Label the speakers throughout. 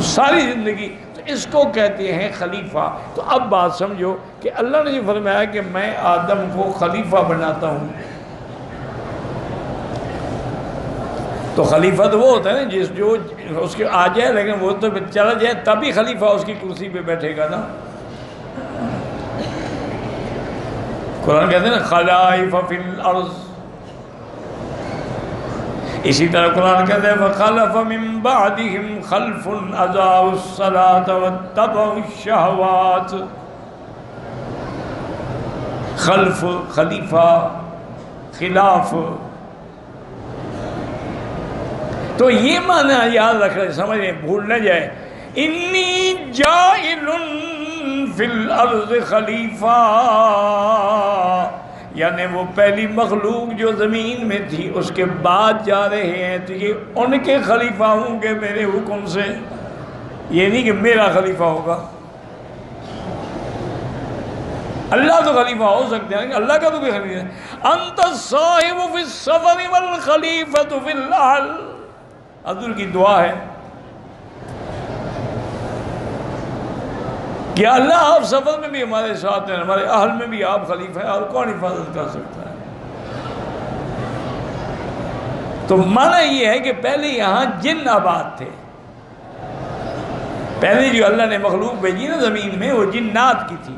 Speaker 1: ساری زندگی، تو اس کو کہتے ہیں خلیفہ۔ تو اب بات سمجھو کہ اللہ نے جو فرمایا کہ میں آدم کو خلیفہ بناتا ہوں، تو خلیفہ تو وہ ہوتا ہے نا جو اس کے آ جائے، لیکن وہ تو چلا جائے تب ہی خلیفہ اس کی کرسی پہ بیٹھے گا نا۔ قرآن کہتے ہیں نا خلائف فی الارض، اسی طرح قرآن کہتے ہیں فَخَلَفَ مِن بَعْدِهِمْ خَلْفٌ أَضَاعُوا الصَّلَاةَ وَاتَّبَعُوا الشَّهَوَاتِ۔ خلف، خلیفہ، خلاف، تو یہ معنی یاد رکھ رہے، سمجھ رہے، بھول نہ جائے۔ انی جائل فی الارض خلیفہ، یعنی وہ پہلی مخلوق جو زمین میں تھی اس کے بعد جا رہے ہیں تو یہ ان کے خلیفہ ہوں گے میرے حکم سے، یہ نہیں کہ میرا خلیفہ ہوگا۔ اللہ تو خلیفہ ہو سکتے ہیں، اللہ کا تو کوئی خلیفہ ہے۔ انت الصاحب فی السفر والخلیفۃ فی الاہل، حضور کی دعا ہے کہ اللہ آپ سفر میں بھی ہمارے ساتھ ہیں، ہمارے اہل میں بھی آپ خلیفہ ہیں، اور کون حفاظت کر سکتا ہے؟ تو معنی یہ ہے کہ پہلے یہاں جن آباد تھے، پہلے جو اللہ نے مخلوق بھیجی نا زمین میں وہ جنات کی تھی،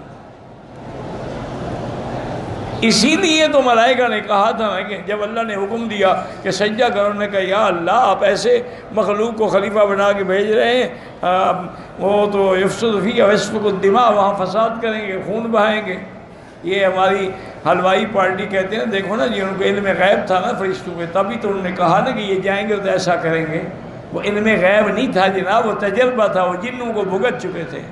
Speaker 1: اسی لیے تو ملائکہ نے کہا تھا نا کہ جب اللہ نے حکم دیا کہ سجدہ کرو، نے کہا یا اللہ آپ ایسے مخلوق کو خلیفہ بنا کے بھیج رہے ہیں، وہ تو یفسد فیہ ویسفک الدماء، وہاں فساد کریں گے، خون بہائیں گے۔ یہ ہماری حلوائی پارٹی کہتے ہیں، دیکھو نا جی ان کو علم غیب تھا نا فرشتوں کے، تبھی تو انہوں نے کہا نا کہ یہ جائیں گے تو ایسا کریں گے۔ وہ علم غیب نہیں تھا جناب، وہ تجربہ تھا، وہ جنوں کو بھگت چکے تھے۔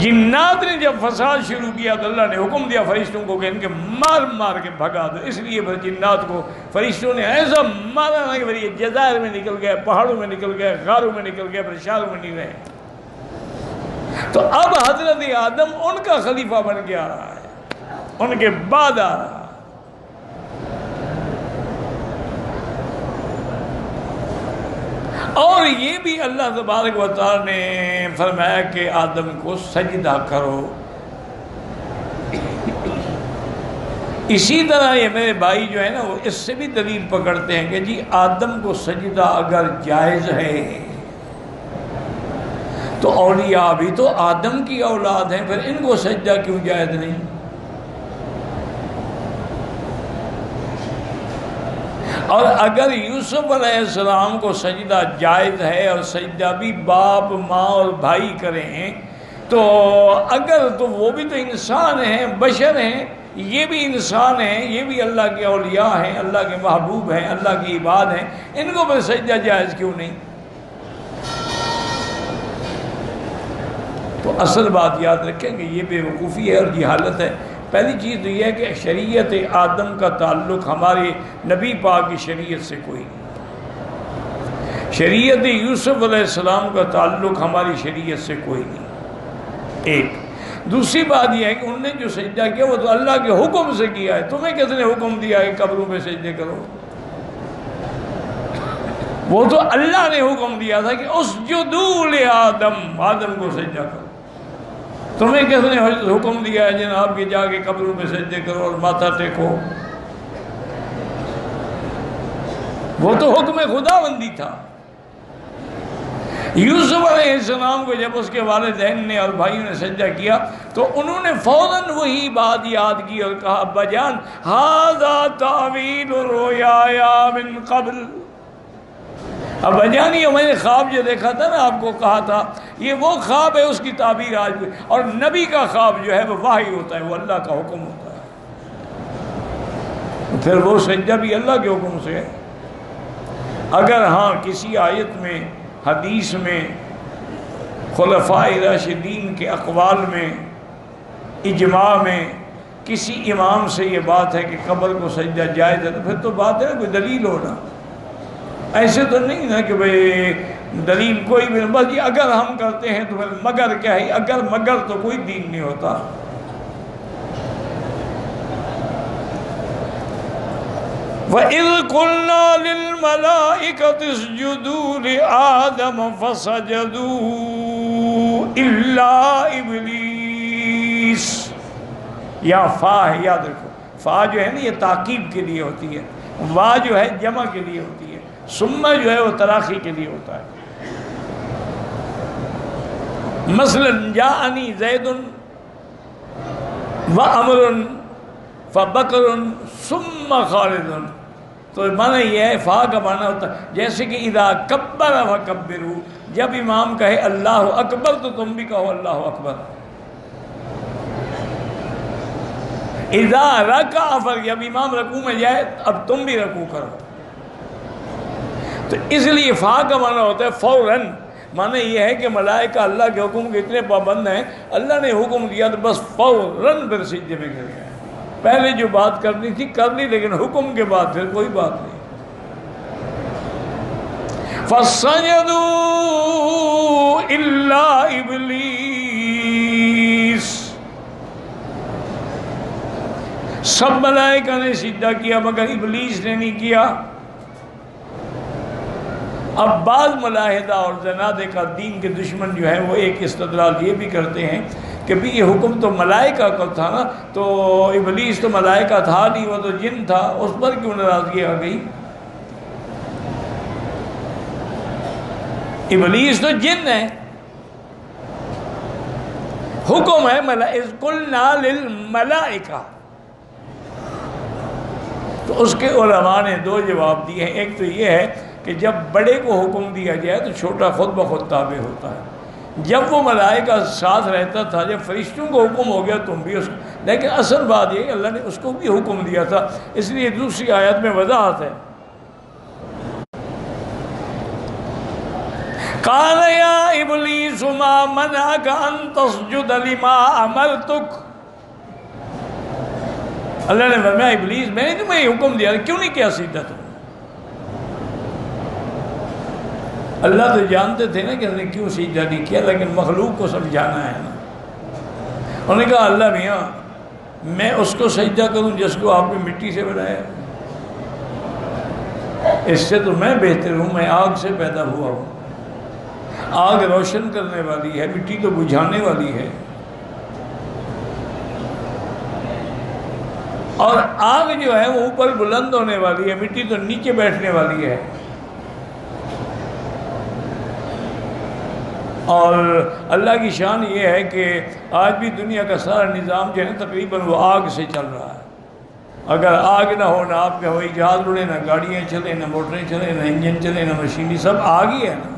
Speaker 1: جنات نے جب فساد شروع کیا تو اللہ نے حکم دیا فرشتوں کو کہ ان کے مار مار کے بھگا دو۔ اس لیے جنات کو فرشتوں نے ایسا مارا نا کہ یہ جزائر میں نکل گئے، پہاڑوں میں نکل گئے، غاروں میں نکل گئے، پھر شہروں میں نہیں رہے۔ تو اب حضرت آدم ان کا خلیفہ بن کے آ رہا ہے، ان کے بعد آ رہا ہے۔ اور یہ بھی اللہ تبارک و تعالی نے فرمایا کہ آدم کو سجدہ کرو۔ اسی طرح یہ میرے بھائی جو ہے نا وہ اس سے بھی دلیل پکڑتے ہیں کہ جی آدم کو سجدہ اگر جائز ہے تو اولیاء بھی تو آدم کی اولاد ہیں، پھر ان کو سجدہ کیوں جائز نہیں؟ اور اگر یوسف علیہ السلام کو سجدہ جائز ہے اور سجدہ بھی باپ ماں اور بھائی کریں تو اگر تو وہ بھی تو انسان ہیں، بشر ہیں، یہ بھی انسان ہیں، یہ بھی اللہ کے اولیاء ہیں، اللہ کے محبوب ہیں، اللہ کی عباد ہیں، ان کو بھی سجدہ جائز کیوں نہیں؟ تو اصل بات یاد رکھیں کہ یہ بے وقوفی ہے اور جہالت ہے۔ پہلی چیز تو یہ ہے کہ شریعت آدم کا تعلق ہمارے نبی پاک کی شریعت سے کوئی نہیں، شریعت یوسف علیہ السلام کا تعلق ہماری شریعت سے کوئی نہیں، ایک۔ دوسری بات یہ ہے کہ انہوں نے جو سجدہ کیا وہ تو اللہ کے حکم سے کیا ہے، تمہیں کس نے حکم دیا ہے قبروں پہ سجدے کرو؟ وہ تو اللہ نے حکم دیا تھا کہ اسجدوا لآدم، آدم کو سجدہ کرو۔ تمہیں کس نے حکم دیا ہے جناب کہ جا کے قبروں پہ سجدے کرو اور ماتھا ٹیکو؟ وہ تو حکم خداوندی تھا۔ یوسف علیہ السلام کو جب اس کے والدین نے اور بھائیوں نے سجدہ کیا تو انہوں نے فوراً وہی بات یاد کی اور کہا ابا جان ھذا تعویل رؤیایا من قبل، ابا جان یہ میں نے خواب جو دیکھا تھا نا آپ کو کہا تھا یہ وہ خواب ہے، اس کی تعبیر آج بھی۔ اور نبی کا خواب جو ہے وہ وحی ہوتا ہے، وہ اللہ کا حکم ہوتا ہے، پھر وہ سجدہ بھی اللہ کے حکم سے ہے۔ اگر ہاں کسی آیت میں، حدیث میں، خلفاء راشدین کے اقوال میں، اجماع میں کسی امام سے یہ بات ہے کہ قبر کو سجدہ جائز ہے تو پھر تو بات ہے نا کوئی دلیل ہونا، ایسے تو نہیں نا کہ بھئی دلیل کوئی بھی، بس یہ اگر ہم کرتے ہیں تو پھر مگر کیا ہے، اگر مگر تو کوئی دین نہیں ہوتا۔ وَإِذْ قُلْنَا لِلْمَلَائِكَةِ اسْجُدُوا لِآدَمَ فَسَجَدُوا إِلَّا إِبْلِيسَ. یا فا ہے، یاد رکھو فا جو ہے نا یہ تاکید کے لیے ہوتی ہے، وا جو ہے جمع کے لیے ہوتی ہے، ثم جو ہے وہ تراخی کے لیے ہوتا ہے. مثلا جاءنی زید وعمر فبکر ثم خالد، تو معنی یہ ہے فا کا معنی ہوتا ہے جیسے کہ اذا کبر فکبروا، جب امام کہے اللہ اکبر تو تم بھی کہو اللہ اکبر. اذا رکع جب امام رکوع میں جائے اب تم بھی رکوع کرو. تو اس لیے فا کا معنی ہوتا ہے فوراً. معنی یہ ہے کہ ملائکہ اللہ کے حکم کے اتنے پابند ہیں، اللہ نے حکم دیا تو بس فوراً پھر سجدے میں گر گئے. پہلے جو بات کرنی تھی کر لی، لیکن حکم کے بعد پھر کوئی بات نہیں. فَسَجَدُوا إِلَّا إِبْلِيسَ، سب ملائکہ نے سجدہ کیا مگر ابلیس نے نہیں کیا. اب بعض ملاحدہ اور زنادقہ دین کے دشمن جو ہیں وہ ایک استدلال یہ بھی کرتے ہیں کہ بھی یہ حکم تو ملائکہ کو تھا نا، تو ابلیس تو ملائکہ تھا نہیں، وہ تو جن تھا، اس پر کیوں ناراضگی آ گئی؟ ابلیس تو جن ہے، حکم ہے اذ قلنا للملائکہ. تو اس کے علماء نے دو جواب دیے ہیں. ایک تو یہ ہے کہ جب بڑے کو حکم دیا جائے تو چھوٹا خود بخود تابع ہوتا ہے. جب وہ ملائکہ ساتھ رہتا تھا، جب فرشتوں کو حکم ہو گیا تم بھی اس کو، لیکن اصل بات یہ کہ اللہ نے اس کو بھی حکم دیا تھا. اس لیے دوسری آیت میں وضاحت ہے. قَالَ يَا إِبْلِيسُ مَا مَنَعَكَ أَن تَسْجُدَ لِمَا أَمَرْتُكَ. اللہ نے فرمایا ابلیس میں نے تمہیں حکم دیا کیوں نہیں کیا سجدہ تم؟ اللہ تو جانتے تھے نا کہ اس نے کیوں سجدہ نہیں کیا، لیکن مخلوق کو سمجھانا ہے نا. انہوں نے کہا اللہ میاں میں اس کو سجدہ کروں جس کو آپ نے مٹی سے بنایا؟ اس سے تو میں بہتر ہوں، میں آگ سے پیدا ہوا ہوں. آگ روشن کرنے والی ہے، مٹی تو بجھانے والی ہے. اور آگ جو ہے وہ اوپر بلند ہونے والی ہے، مٹی تو نیچے بیٹھنے والی ہے. اور اللہ کی شان یہ ہے کہ آج بھی دنیا کا سارا نظام جو ہے تقریباً وہ آگ سے چل رہا ہے. اگر آگ نہ ہو نہ آپ کے ہوائی جہاز اڑے، نہ گاڑیاں چلیں، نہ موٹریں چلیں، نہ انجن چلیں، نہ مشینری، سب آگ ہی ہے نا.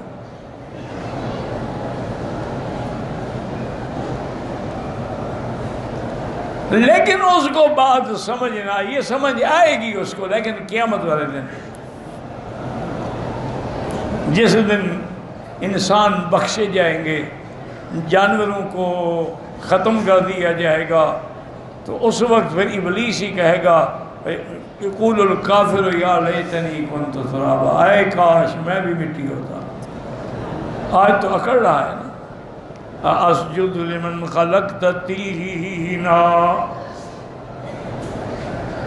Speaker 1: لیکن اس کو بات سمجھنا، یہ سمجھ آئے گی اس کو، لیکن قیامت والے دن جس دن انسان بخشے جائیں گے، جانوروں کو ختم کر دیا جائے گا، تو اس وقت پھر ابلیس ہی کہے گا یقول الکافر یا لیتنی کنت ترابا، اے کاش میں بھی مٹی ہوتا. آج تو اکڑ رہا ہے نا، اسجد لمن خلقت طینا.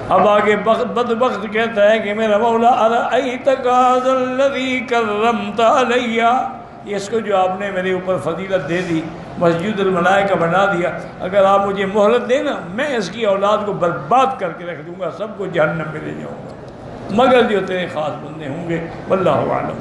Speaker 1: اب آگے بدبخت کہتا ہے کہ میرا مولا ارأیتک ھذا الذی کرمت علی، اس کو جو آپ نے میرے اوپر فضیلت دے دی، مسجد الملائکہ بنا دیا، اگر آپ مجھے مہلت دینا میں اس کی اولاد کو برباد کر کے رکھ دوں گا، سب کو جہنم میں لے جاؤں گا، مگر جو تیرے خاص بندے ہوں گے. واللہ اعلم.